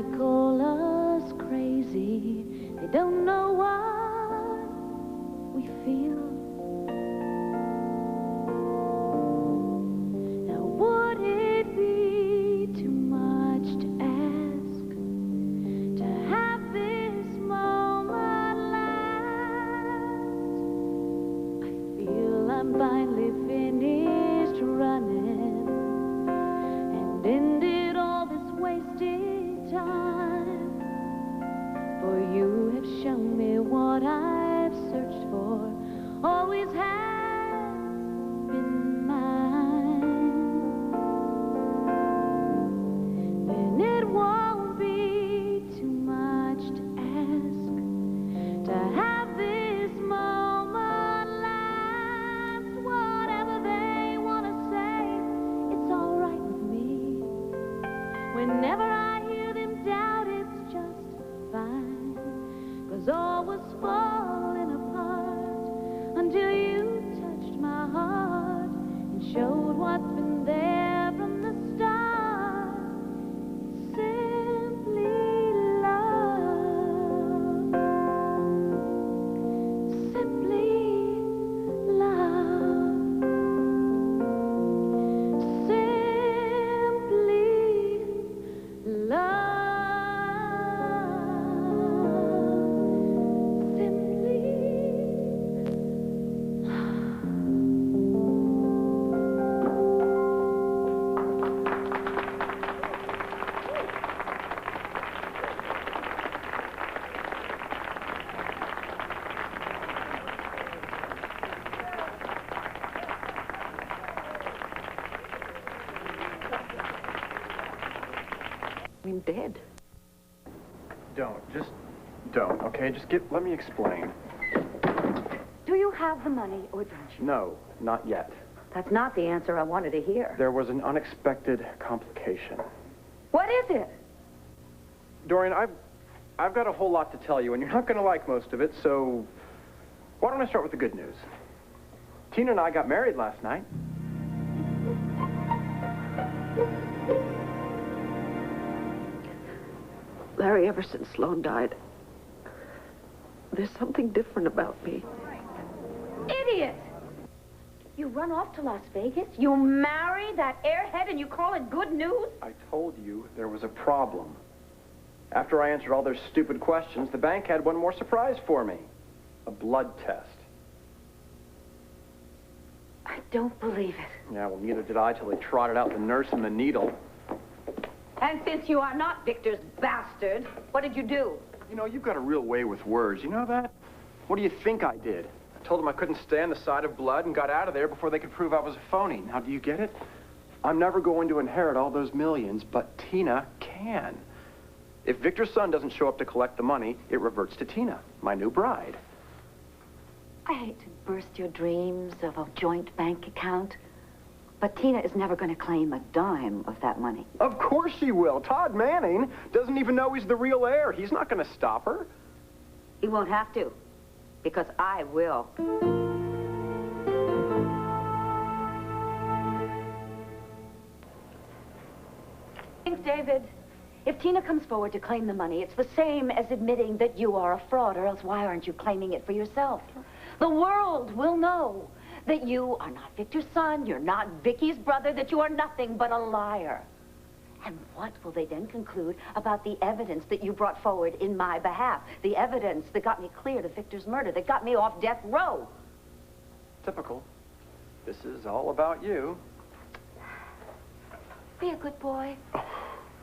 they call us crazy. They don't know what we feel. Now would it be too much to ask to have this moment last? I feel I'm finally finished running and ended all this wasted time. For you have shown me what I've searched for, always has been mine. Then it won't be too much to ask to have this moment last. Whatever they want to say, it's all right with me. Whenever I hear them doubt, it's just fine. 'Cause all was falling apart until you touched my heart and showed what's been there from the start. Simply love. Simply love. Simply love. I'm dead. Just don't, okay? Let me explain. Do you have the money or don't you? No, not yet. That's not the answer I wanted to hear. There was an unexpected complication. What is it? Dorian, I've got a whole lot to tell you, and you're not going to like most of it, so why don't I start with the good news? Tina and I got married last night. Larry, ever since Sloan died, there's something different about me. Idiot! You run off to Las Vegas, you marry that airhead, and you call it good news? I told you there was a problem. After I answered all their stupid questions, the bank had one more surprise for me. A blood test. I don't believe it. Yeah, well, neither did I till they trotted out the nurse and the needle. And since you are not Victor's bastard, what did you do? You know, you've got a real way with words. You know that? What do you think I did? I told them I couldn't stand the sight of blood and got out of there before they could prove I was a phony. Now, do you get it? I'm never going to inherit all those millions, but Tina can. If Victor's son doesn't show up to collect the money, it reverts to Tina, my new bride. I hate to burst your dreams of a joint bank account, but Tina is never going to claim a dime of that money. Of course she will. Todd Manning doesn't even know he's the real heir. He's not going to stop her. He won't have to, because I will. Thanks, David. If Tina comes forward to claim the money, it's the same as admitting that you are a fraud, or else why aren't you claiming it for yourself? The world will know that you are not Victor's son, you're not Vicky's brother, that you are nothing but a liar. And what will they then conclude about the evidence that you brought forward in my behalf? The evidence that got me cleared of Victor's murder, that got me off death row. Typical. This is all about you. Be a good boy.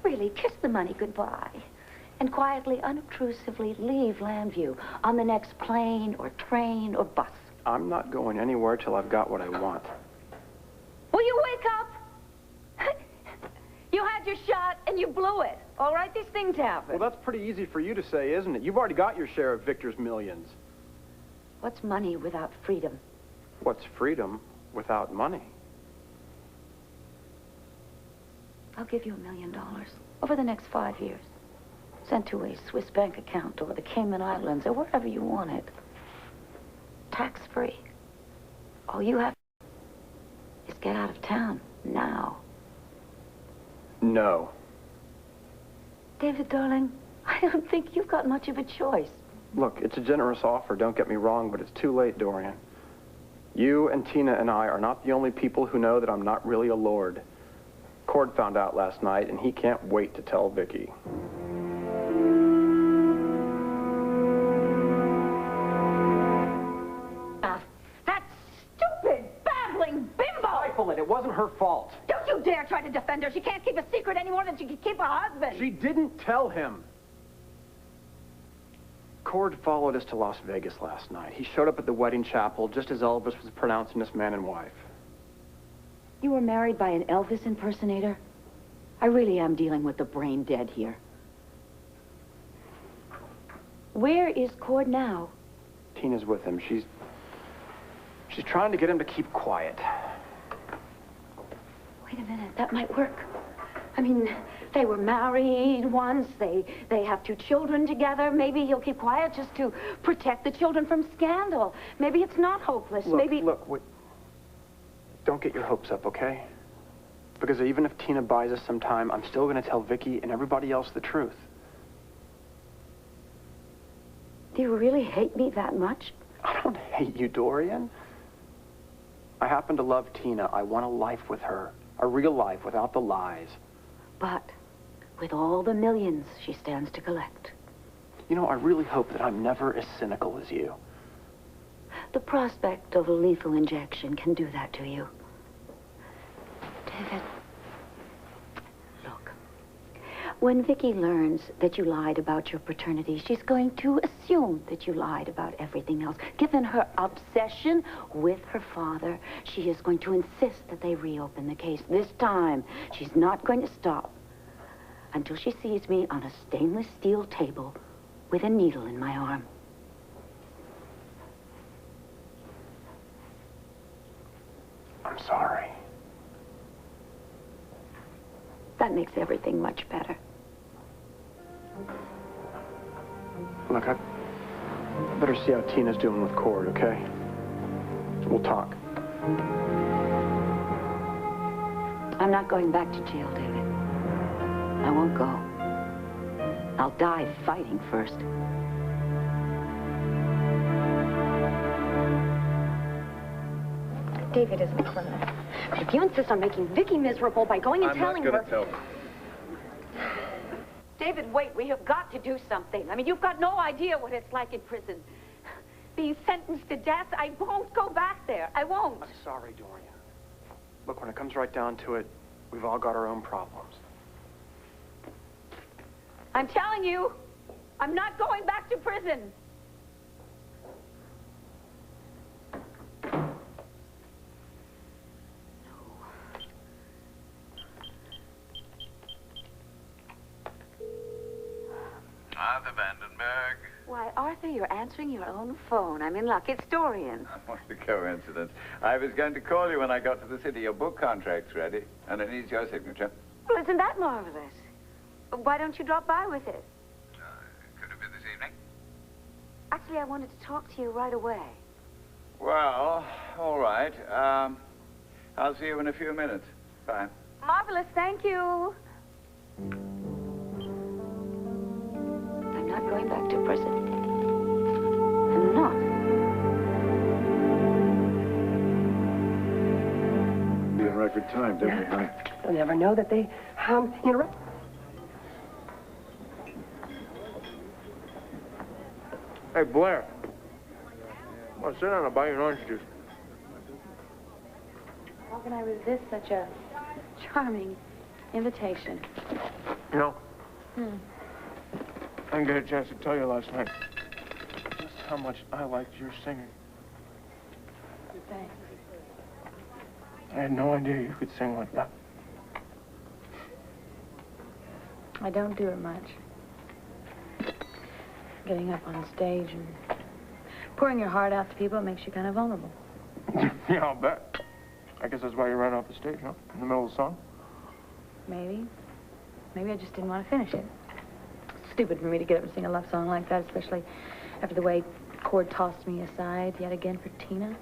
Really, kiss the money goodbye. And quietly, unobtrusively leave Landview on the next plane or train or bus. I'm not going anywhere till I've got what I want. Will you wake up? You had your shot and you blew it. All right, these things happen. Well, that's pretty easy for you to say, isn't it? You've already got your share of Victor's millions. What's money without freedom? What's freedom without money? I'll give you $1 million over the next 5 years. Sent to a Swiss bank account or the Cayman Islands or wherever you want it. Tax-free. All you have is get out of town now. No. David, darling, I don't think you've got much of a choice. Look, it's a generous offer, don't get me wrong, but it's too late, Dorian. You and Tina and I are not the only people who know that I'm not really a lord. Cord found out last night, and he can't wait to tell Vicky. That stupid, babbling bimbo! Rifle it. It wasn't her fault. Don't you dare try to defend her. She can't keep a secret any more than she can keep a husband. She didn't tell him. Cord followed us to Las Vegas last night. He showed up at the wedding chapel just as Elvis was pronouncing us man and wife. You were married by an Elvis impersonator? I really am dealing with the brain dead here. Where is Cord now? Tina's with him. She's trying to get him to keep quiet. Wait a minute, that might work. I mean, they were married once. They have 2 children together. Maybe he'll keep quiet just to protect the children from scandal. Maybe it's not hopeless. Look, wait. Don't get your hopes up, okay? Because even if Tina buys us some time, I'm still going to tell Vicky and everybody else the truth. Do you really hate me that much? I don't hate you, Dorian. I happen to love Tina. I want a life with her. A real life without the lies. But with all the millions she stands to collect. You know, I really hope that I'm never as cynical as you. The prospect of a lethal injection can do that to you. David, look. When Vicky learns that you lied about your paternity, she's going to assume that you lied about everything else. Given her obsession with her father, she is going to insist that they reopen the case. This time, she's not going to stop until she sees me on a stainless steel table with a needle in my arm. I'm sorry. That makes everything much better. Look, I better see how Tina's doing with Cord, okay? We'll talk. I'm not going back to jail, David. I won't go. I'll die fighting first. David isn't a criminal. But if you insist on making Vicky miserable by going and telling her... I'm not going to tell her. David, wait. We have got to do something. I mean, you've got no idea what it's like in prison. Being sentenced to death, I won't go back there. I won't. I'm sorry, Dorian. Look, when it comes right down to it, we've all got our own problems. I'm telling you, I'm not going back to prison. Arthur Vandenberg. Why, Arthur, you're answering your own phone. I'm in luck. It's Dorian. What a coincidence. I was going to call you when I got to the city. Your book contract's ready, and it needs your signature. Well, isn't that marvelous? Why don't you drop by with it? Could it be this evening? Actually, I wanted to talk to you right away. Well, all right. I'll see you in a few minutes. Bye. Marvelous, thank you. I'm not going back to prison. I'm not. Be in record time, don't we, honey? You'll never know that they, interrupt. Hey, Blair. Well, sit down and buy you an orange juice. How can I resist such a charming invitation? You know, I didn't get a chance to tell you last night just how much I liked your singing. Thanks. I had no idea you could sing like that. I don't do it much. Getting up on stage and pouring your heart out to people makes you kind of vulnerable. Yeah, I'll bet. I guess that's why you ran off the stage, huh? In the middle of the song? Maybe. Maybe I just didn't want to finish it. Stupid for me to get up and sing a love song like that, especially after the way Cord tossed me aside yet again for Tina.